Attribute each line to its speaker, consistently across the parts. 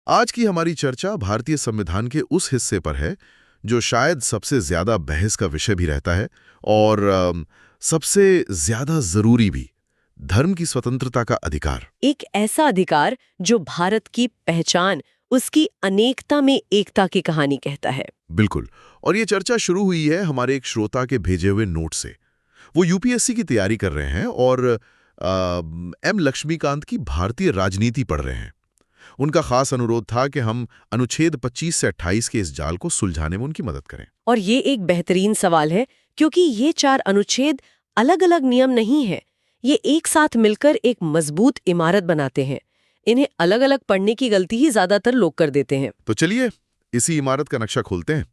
Speaker 1: आज की हमारी चर्चा भारतीय संविधान के उस हिस्से पर है जो शायद सबसे ज्यादा बहस का विषय भी रहता है और सबसे ज्यादा जरूरी भी, धर्म की स्वतंत्रता का अधिकार।
Speaker 2: एक ऐसा अधिकार जो भारत की पहचान, उसकी अनेकता में एकता की कहानी कहता है।
Speaker 1: बिल्कुल। और ये चर्चा शुरू हुई है हमारे एक श्रोता के भेजे हुए नोट से। वो यूपीएससी की तैयारी कर रहे हैं और एम लक्ष्मीकांत की भारतीय राजनीति पढ़ रहे हैं। उनका खास अनुरोध था कि हम अनुच्छेद 25 से 28 के इस जाल को सुलझाने में उनकी मदद करें।
Speaker 2: और ये एक बेहतरीन सवाल है, क्योंकि ये 4 अनुच्छेद अलग अलग नियम नहीं हैं। ये एक साथ मिलकर एक मजबूत इमारत बनाते हैं। इन्हें अलग अलग पढ़ने की गलती ही ज्यादातर लोग कर देते हैं।
Speaker 1: तो चलिए इसी इमारत का नक्शा खोलते हैं।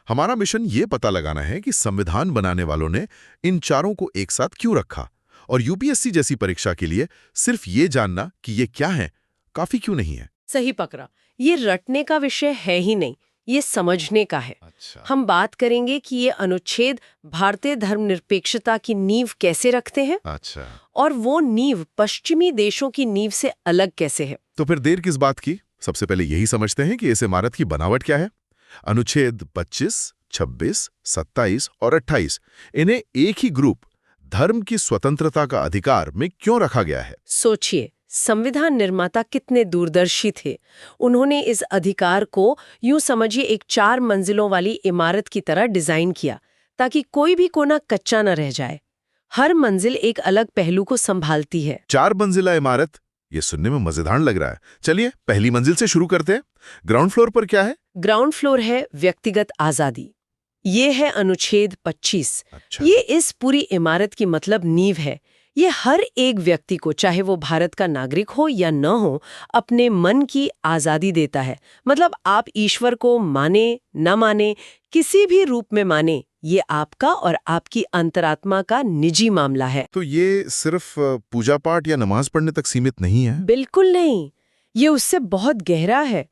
Speaker 1: हमारा मिशन ये पता लगाना है कि संविधान बनाने वालों ने इन चारों को एक साथ क्यों रखा, और यूपीएससी जैसी परीक्षा के लिए सिर्फ ये जानना कि ये क्या है काफी क्यों नहीं है।
Speaker 2: सही पकड़ा। ये रटने का विषय है ही नहीं, ये समझने का है।
Speaker 1: अच्छा।
Speaker 2: हम बात करेंगे कि ये अनुच्छेद भारतीय धर्मनिरपेक्षता की नींव कैसे रखते हैं।
Speaker 1: अच्छा।
Speaker 2: और वो नींव पश्चिमी देशों की नींव से अलग कैसे है।
Speaker 1: तो फिर देर किस बात की, सबसे पहले यही समझते हैं कि इस इमारत की बनावट क्या है। अनुच्छेद 25, 26, 27 और 28, इन्हें एक ही ग्रुप धर्म की स्वतंत्रता का अधिकार में क्यों रखा गया है।
Speaker 2: सोचिए, संविधान निर्माता कितने दूरदर्शी थे। उन्होंने इस अधिकार को यूं समझिए एक 4 मंजिलों वाली इमारत की तरह डिजाइन किया, ताकि कोई भी कोना कच्चा न रह जाए। हर मंजिल एक अलग पहलू को संभालती है।
Speaker 1: 4 मंजिला इमारत, ये सुनने में मजेदार लग रहा है। चलिए पहली मंजिल से शुरू करते हैं। ग्राउंड फ्लोर पर क्या है।
Speaker 2: ग्राउंड फ्लोर है व्यक्तिगत आजादी। ये है अनुच्छेद 25।
Speaker 1: अच्छा।
Speaker 2: ये इस पूरी इमारत की मतलब नींव है। ये हर एक व्यक्ति को, चाहे वो भारत का नागरिक हो या न हो, अपने मन की आजादी देता है। मतलब आप ईश्वर को माने न माने, किसी भी रूप में माने, ये आपका और आपकी अंतरात्मा का निजी मामला है।
Speaker 1: तो ये सिर्फ पूजा पाठ या नमाज पढ़ने तक सीमित नहीं है।
Speaker 2: बिल्कुल नहीं, ये उससे बहुत गहरा है।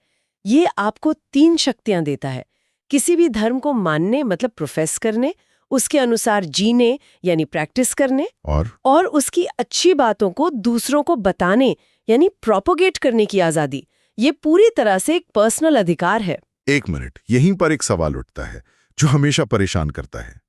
Speaker 2: ये आपको 3 शक्तियां देता है। किसी भी धर्म को मानने मतलब प्रोफेस करने, उसके अनुसार जीने यानी प्रैक्टिस करने, और उसकी अच्छी बातों को दूसरों को बताने यानी प्रोपोगेट करने की आजादी। ये पूरी तरह से एक पर्सनल अधिकार है।
Speaker 1: एक मिनट, यहीं पर एक सवाल उठता है जो हमेशा परेशान करता है।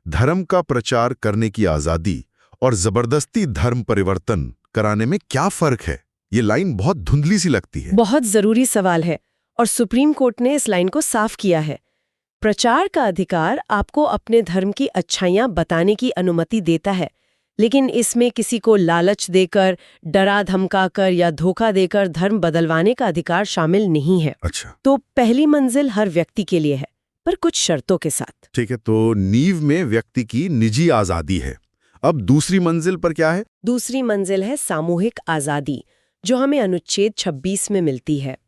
Speaker 1: धर्म का प्रचार करने की आजादी और जबरदस्ती धर्म परिवर्तन कराने में क्या फर्क है। ये लाइन बहुत धुंधली सी लगती है।
Speaker 2: बहुत जरूरी सवाल है, और सुप्रीम कोर्ट ने इस लाइन को साफ किया है। प्रचार का अधिकार आपको अपने धर्म की अच्छाइयां बताने की अनुमति देता है, लेकिन इसमें किसी को लालच देकर, डरा धमकाकर या धोखा देकर धर्म बदलवाने का अधिकार शामिल नहीं है।
Speaker 1: अच्छा।
Speaker 2: तो पहली मंजिल हर व्यक्ति के लिए है, पर कुछ शर्तों के साथ।
Speaker 1: ठीक है, तो नींव में व्यक्ति की निजी आजादी है। अब दूसरी मंजिल पर क्या है।
Speaker 2: दूसरी मंजिल है सामूहिक आजादी, जो हमें अनुच्छेद 26 में मिलती है।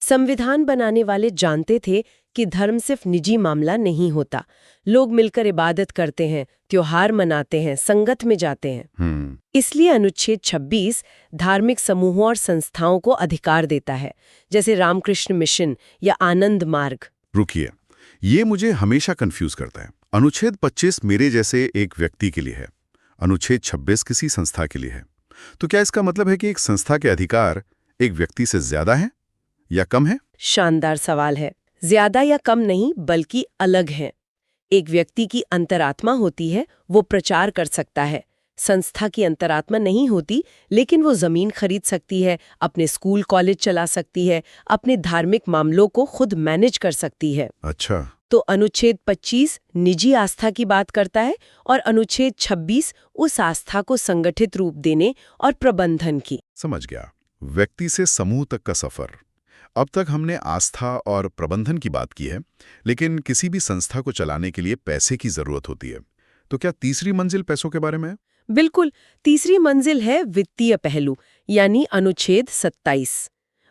Speaker 2: संविधान बनाने वाले जानते थे कि धर्म सिर्फ निजी मामला नहीं होता। लोग मिलकर इबादत करते हैं, त्योहार मनाते हैं, संगत में जाते हैं। इसलिए अनुच्छेद 26 धार्मिक समूहों और संस्थाओं को अधिकार देता है, जैसे रामकृष्ण मिशन या आनंद मार्ग।
Speaker 1: रुकिए, ये मुझे हमेशा कंफ्यूज करता है। अनुच्छेद 25 मेरे जैसे एक व्यक्ति के लिए है, अनुच्छेद 26 किसी संस्था के लिए है। तो क्या इसका मतलब है कि एक संस्था के अधिकार एक व्यक्ति से ज्यादा है या कम है?
Speaker 2: शानदार सवाल है। ज्यादा या कम नहीं, बल्कि अलग है। एक व्यक्ति की अंतरात्मा होती है, वो प्रचार कर सकता है। संस्था की अंतरात्मा नहीं होती, लेकिन वो जमीन खरीद सकती है, अपने स्कूल कॉलेज चला सकती है, अपने धार्मिक मामलों को खुद मैनेज कर सकती है।
Speaker 1: अच्छा।
Speaker 2: तो अनुच्छेद 25 निजी आस्था की बात करता है, और अनुच्छेद 26 उस आस्था को संगठित रूप देने और प्रबंधन की।
Speaker 1: समझ गया। व्यक्ति से समूह तक का सफर। अब तक हमने आस्था और प्रबंधन की बात की है, लेकिन किसी भी संस्था को चलाने के लिए पैसे की जरूरत होती है। तो क्या तीसरी मंजिल पैसों के बारे में है?
Speaker 2: बिल्कुल, तीसरी मंजिल है वित्तीय पहलू, यानी अनुच्छेद 27।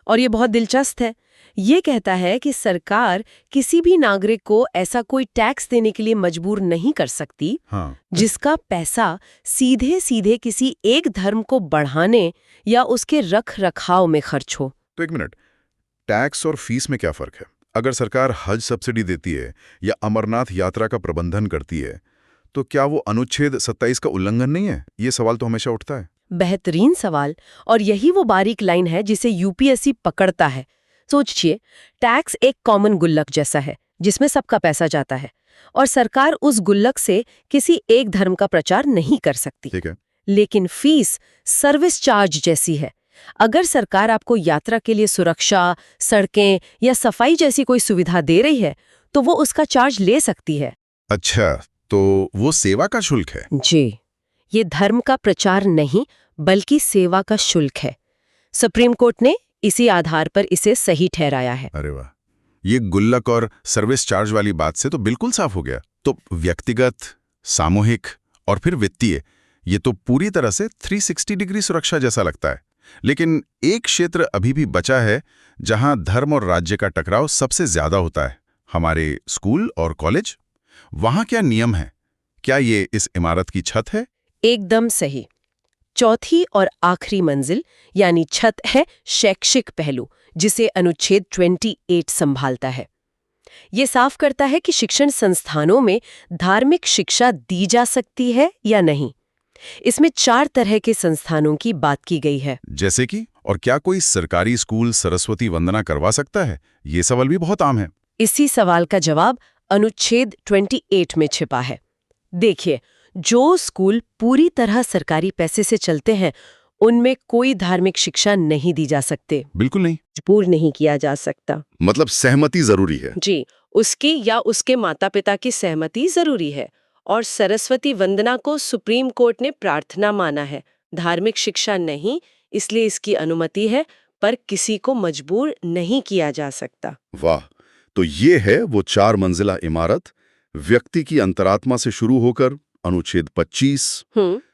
Speaker 2: और ये बहुत दिलचस्प है। ये कहता है कि सरकार किसी भी नागरिक को ऐसा कोई टैक्स देने के लिए मजबूर नहीं कर सकती,
Speaker 1: हाँ।
Speaker 2: जिसका पैसा सीधे सीधे किसी एक धर्म को बढ़ाने या उसके रख रखाव में खर्च हो।
Speaker 1: तो एक मिनट, टैक्स और फीस में क्या फर्क है? अगर सरकार हज सब्सिडी देती है या अमरनाथ यात्रा का प्रबंधन करती है, तो क्या वो अनुच्छेद 27 का उल्लंघन नहीं है? ये सवाल तो हमेशा उठता है।
Speaker 2: बेहतरीन सवाल, और यही वो बारीक लाइन है जिसे यूपीएससी पकड़ता है। सोचिए, टैक्स एक कॉमन गुल्लक जैसा है जिसमें सबका पैसा जाता है और सरकार उस गुल्लक से किसी एक धर्म का प्रचार नहीं कर सकती।
Speaker 1: ठीक है।
Speaker 2: लेकिन फीस सर्विस चार्ज जैसी है। अगर सरकार आपको यात्रा के लिए सुरक्षा, सड़कें या सफाई जैसी कोई सुविधा दे रही है तो वो उसका चार्ज ले सकती है।
Speaker 1: अच्छा, तो वो सेवा का शुल्क है।
Speaker 2: जी, ये धर्म का प्रचार नहीं बल्कि सेवा का शुल्क है। सुप्रीम कोर्ट ने इसी आधार पर इसे सही ठहराया है।
Speaker 1: अरे वाह, ये गुल्लक और सर्विस चार्ज वाली बात से तो बिल्कुल साफ हो गया। तो व्यक्तिगत, सामूहिक और फिर वित्तीय, ये तो पूरी तरह से 360 डिग्री सुरक्षा जैसा लगता है। लेकिन एक क्षेत्र अभी भी बचा है जहां धर्म और राज्य का टकराव सबसे ज्यादा होता है, हमारे स्कूल और कॉलेज। वहां क्या नियम है? क्या ये इस इमारत की छत है?
Speaker 2: एकदम सही। चौथी और आखिरी मंजिल यानी छत है शैक्षिक पहलू, जिसे अनुच्छेद 28 संभालता है। ये साफ करता है कि शिक्षण संस्थानों में धार्मिक शिक्षा दी जा सकती है या नहीं। इसमें 4 तरह के संस्थानों की बात की गई है।
Speaker 1: जैसे कि, और क्या कोई सरकारी स्कूल सरस्वती वंदना करवा सकता है? ये सवाल भी बहुत आम है।
Speaker 2: इसी सवाल का जवाब अनुच्छेद 28 में छिपा है। देखिए, जो स्कूल पूरी तरह सरकारी पैसे से चलते हैं उनमें कोई धार्मिक शिक्षा नहीं दी जा सकते।
Speaker 1: बिल्कुल नहीं।
Speaker 2: मजबूर नहीं किया जा सकता।
Speaker 1: मतलब सहमति जरूरी है।
Speaker 2: जी, उसकी या उसके माता पिता की सहमति जरूरी है। और सरस्वती वंदना को सुप्रीम कोर्ट ने प्रार्थना माना है, धार्मिक शिक्षा नहीं, इसलिए इसकी अनुमति है, पर किसी को मजबूर नहीं किया जा सकता।
Speaker 1: वाह, तो ये है वो 4 मंजिला इमारत, व्यक्ति की अंतरात्मा से शुरू होकर अनुच्छेद 25,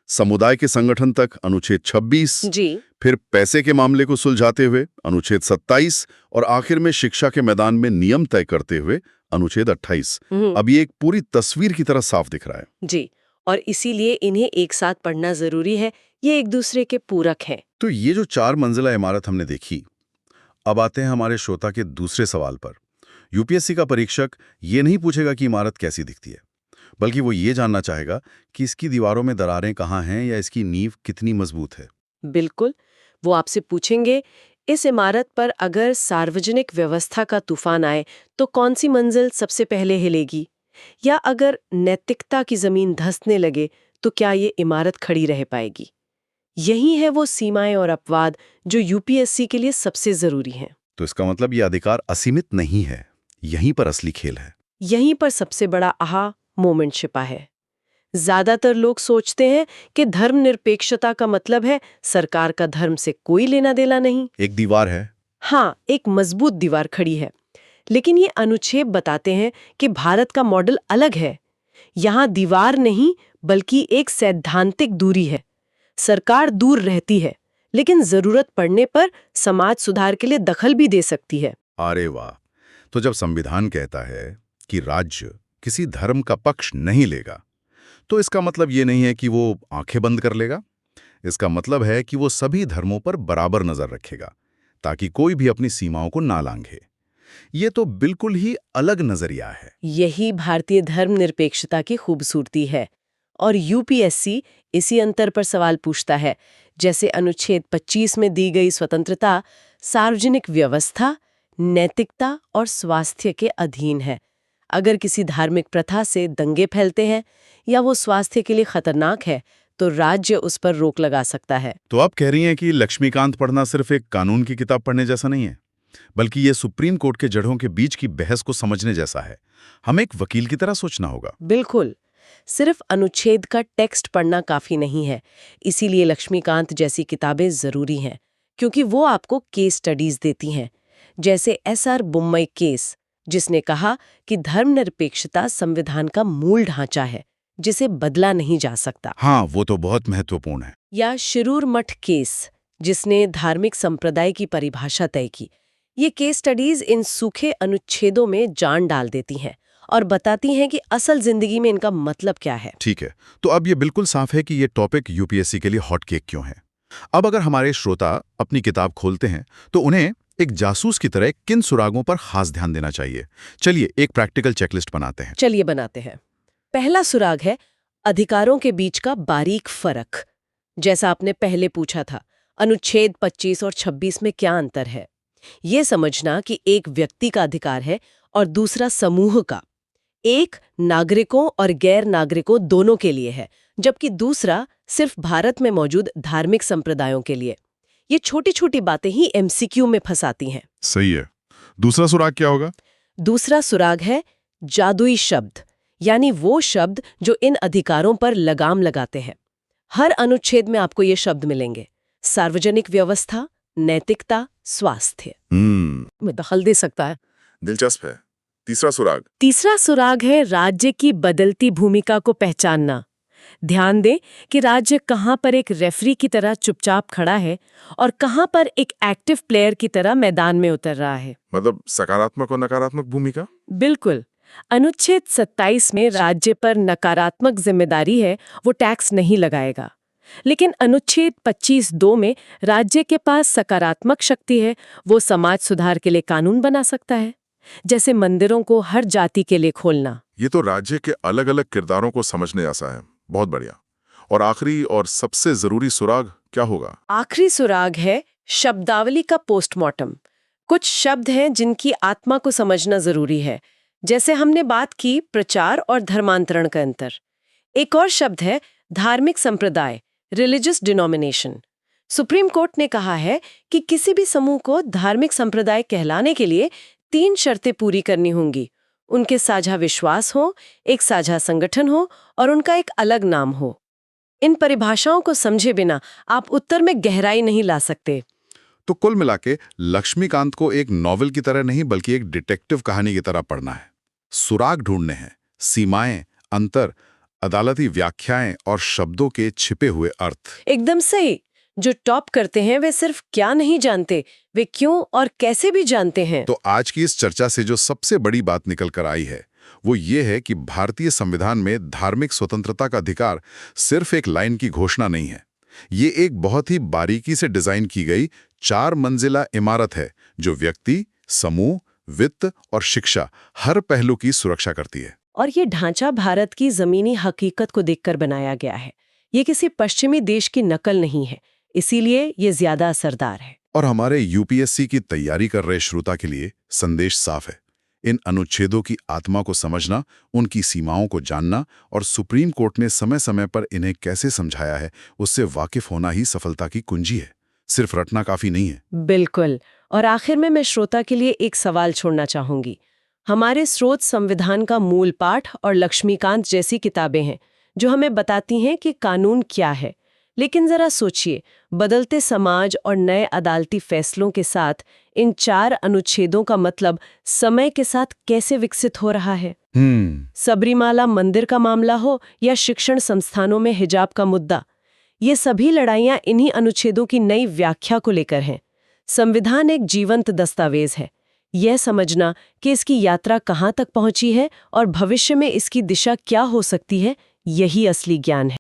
Speaker 1: समुदाय के संगठन तक अनुच्छेद 26,
Speaker 2: जी,
Speaker 1: फिर पैसे के मामले को सुलझाते हुए अनुच्छेद 27 और आखिर में शिक्षा के मैदान में नियम तय करते हुए अनुच्छेद 28। अब ये एक पूरी तस्वीर की तरह साफ दिख रहा है।
Speaker 2: जी, और इसीलिए इन्हें एक साथ पढ़ना जरूरी है, ये एक दूसरे के पूरक हैं।
Speaker 1: तो ये जो 4 मंजिला इमारत हमने देखी, अब आते हैं हमारे श्रोता के दूसरे सवाल पर। यूपीएससी का परीक्षक ये नहीं पूछेगा कि इमारत कैसी दिखती है, बल्कि वो ये जानना चाहेगा कि इसकी दीवारों में दरारें कहाँ हैं या इसकी नींव कितनी मजबूत है।
Speaker 2: बिल्कुल, वो आपसे पूछेंगे, इस इमारत पर अगर सार्वजनिक व्यवस्था का तूफान आए तो कौन सी मंजिल सबसे पहले हिलेगी? या अगर नैतिकता की जमीन धंसने लगे तो क्या ये इमारत खड़ी रह पाएगी? यही है वो सीमाएं और अपवाद जो यूपीएससी के लिए सबसे जरूरी हैं।
Speaker 1: तो इसका मतलब ये अधिकार असीमित नहीं है, यहीं पर असली खेल है।
Speaker 2: यहीं पर सबसे बड़ा आहा मोमेंट छिपा है। ज्यादातर लोग सोचते हैं कि धर्मनिरपेक्षता का मतलब है सरकार का धर्म से कोई लेना देना नहीं।
Speaker 1: एक दीवार है।
Speaker 2: हाँ, एक मजबूत दीवार खड़ी है। लेकिन ये अनुच्छेद बताते हैं कि भारत का मॉडल अलग है। यहाँ दीवार नहीं बल्कि एक सैद्धांतिक दूरी है। सरकार दूर रहती है, लेकिन जरूरत पड़ने पर समाज सुधार के लिए दखल भी दे सकती है।
Speaker 1: अरे वाह, तो जब संविधान कहता है कि राज्य किसी धर्म का पक्ष नहीं लेगा, तो इसका मतलब ये नहीं है कि वो आंखें बंद कर लेगा। इसका मतलब है कि वो सभी धर्मों पर बराबर नजर रखेगा, ताकि कोई भी अपनी सीमाओं को ना लांघे। ये तो बिल्कुल ही अलग नजरिया है।
Speaker 2: यही भारतीय धर्मनिरपेक्षता की खूबसूरती है। और यूपीएससी इसी अंतर पर सवाल पूछता है। जैसे अनुच्छेद 25 में दी गई स्वतंत्रता सार्वजनिक व्यवस्था, नैतिकता और स्वास्थ्य के अधीन है। अगर किसी धार्मिक प्रथा से दंगे फैलते हैं या वो स्वास्थ्य के लिए खतरनाक है तो राज्य उस पर रोक लगा सकता है।
Speaker 1: तो आप कह रही हैं कि लक्ष्मीकांत पढ़ना सिर्फ एक कानून की किताब पढ़ने जैसा नहीं है, बल्कि ये सुप्रीम कोर्ट के जड़ों के बीच की बहस को समझने जैसा है। हमें एक वकील की तरह सोचना होगा।
Speaker 2: बिल्कुल, सिर्फ अनुच्छेद का टेक्स्ट पढ़ना काफी नहीं है। इसीलिए लक्ष्मीकांत जैसी किताबें जरूरी हैं, क्योंकि वो आपको केस स्टडीज देती हैं। जैसे एसआर बोम्मई केस, जिसने कहा कि धर्मनिरपेक्षता संविधान का मूल ढांचा है जिसे बदला नहीं जा सकता।
Speaker 1: हाँ, वो तो बहुत महत्वपूर्ण है।
Speaker 2: या शिरूर मठ केस, जिसने धार्मिक संप्रदाय की परिभाषा तय की। ये केस स्टडीज इन सूखे अनुच्छेदों में जान डाल देती हैं और बताती हैं कि असल जिंदगी में इनका मतलब क्या है।
Speaker 1: ठीक है, तो अब ये बिल्कुल साफ है कि ये टॉपिक यूपीएससी के लिए हॉट केक क्यों है। अब अगर हमारे श्रोता अपनी किताब खोलते हैं तो उन्हें एक जासूस की तरह किन सुरागों पर खास ध्यान देना चाहिए। चलिए एक प्रैक्टिकल चेकलिस्ट बनाते हैं।
Speaker 2: चलिए बनाते हैं। पहला सुराग है अधिकारों के बीच का बारीक फर्क। जैसा आपने पहले पूछा था, अनुच्छेद 25 और 26 में क्या अंतर है। ये समझना कि एक व्यक्ति का अधिकार है और दूसरा समूह का, एक नागरिकों और गैर नागरिकों दोनों के लिए है, जबकि दूसरा सिर्फ भारत में मौजूद धार्मिक संप्रदायों के लिए। ये छोटी छोटी बातें ही एमसीक्यू में फंसाती हैं।
Speaker 1: सही है। दूसरा सुराग क्या होगा?
Speaker 2: दूसरा सुराग है जादुई शब्द, यानी वो शब्द जो इन अधिकारों पर लगाम लगाते हैं। हर अनुच्छेद में आपको ये शब्द मिलेंगे: सार्वजनिक व्यवस्था, नैतिकता, स्वास्थ्य। में दखल दे सकता है।
Speaker 1: दिलचस्प है। तीसरा सुराग?
Speaker 2: तीसरा सुराग है राज्य की बदलती भूमिका को पहचानना। ध्यान दें कि राज्य कहाँ पर एक रेफरी की तरह चुपचाप खड़ा है और कहाँ पर एक एक्टिव प्लेयर की तरह मैदान में उतर रहा है।
Speaker 1: मतलब सकारात्मक और नकारात्मक भूमिका?
Speaker 2: बिल्कुल। अनुच्छेद 27 में राज्य पर नकारात्मक जिम्मेदारी है, वो टैक्स नहीं लगाएगा। लेकिन अनुच्छेद 25(2) में राज्य के पास सकारात्मक शक्ति है, वो समाज सुधार के लिए कानून बना सकता है, जैसे मंदिरों को हर जाति के लिए खोलना।
Speaker 1: ये तो राज्य के अलग अलग किरदारों को समझने जैसा है। बहुत बढ़िया। और आखिरी और सबसे जरूरी सुराग क्या होगा?
Speaker 2: आखिरी सुराग है शब्दावली का पोस्टमार्टम। कुछ शब्द हैं जिनकी आत्मा को समझना जरूरी है, जैसे हमने बात की प्रचार और धर्मांतरण का अंतर। एक और शब्द है धार्मिक संप्रदाय, रिलीजियस डिनोमिनेशन। सुप्रीम कोर्ट ने कहा है कि किसी भी समूह को धार्मिक संप्रदाय कहलाने के लिए 3 शर्तें पूरी करनी होंगी: उनके साझा विश्वास हो, एक साझा संगठन हो और उनका एक अलग नाम हो। इन परिभाषाओं को समझे बिना आप उत्तर में गहराई नहीं ला सकते।
Speaker 1: तो कुल मिलाके लक्ष्मीकांत को एक नॉवेल की तरह नहीं बल्कि एक डिटेक्टिव कहानी की तरह पढ़ना है। सुराग ढूंढने हैं, सीमाएं, अंतर, अदालती व्याख्याएं और शब्दों के छिपे हुए अर्थ।
Speaker 2: एकदम सही। जो टॉप करते हैं वे सिर्फ क्या नहीं जानते, वे क्यों और कैसे भी जानते हैं।
Speaker 1: तो आज की इस चर्चा से जो सबसे बड़ी बात निकल कर आई है वो ये है कि भारतीय संविधान में धार्मिक स्वतंत्रता का अधिकार सिर्फ एक लाइन की घोषणा नहीं है। ये एक बहुत ही बारीकी से डिजाइन की गई 4 मंजिला इमारत है जो व्यक्ति, समूह, वित्त और शिक्षा हर पहलू की सुरक्षा करती है।
Speaker 2: और ये ढांचा भारत की जमीनी हकीकत को देखकर बनाया गया है। ये किसी पश्चिमी देश की नकल नहीं है, इसीलिए ये ज्यादा असरदार है।
Speaker 1: और हमारे यूपीएससी की तैयारी कर रहे श्रोता के लिए संदेश साफ है। इन अनुच्छेदों की आत्मा को समझना, उनकी सीमाओं को जानना और सुप्रीम कोर्ट ने समय समय पर इन्हें कैसे समझाया है, उससे वाकिफ होना ही सफलता की कुंजी है। सिर्फ रटना काफी नहीं है।
Speaker 2: बिल्कुल। और आखिर में मैं श्रोता के लिए एक सवाल छोड़ना चाहूंगी। हमारे स्रोत संविधान का मूल पाठ और लक्ष्मीकांत जैसी किताबें हैं जो हमें बताती हैं कि कानून क्या है। लेकिन जरा सोचिए, बदलते समाज और नए अदालती फैसलों के साथ इन 4 अनुच्छेदों का मतलब समय के साथ कैसे विकसित हो रहा है। सबरीमाला मंदिर का मामला हो या शिक्षण संस्थानों में हिजाब का मुद्दा, ये सभी लड़ाइयां इन्हीं अनुच्छेदों की नई व्याख्या को लेकर हैं। संविधान एक जीवंत दस्तावेज है। यह समझना कि इसकी यात्रा कहाँ तक पहुंची है और भविष्य में इसकी दिशा क्या हो सकती है, यही असली ज्ञान है।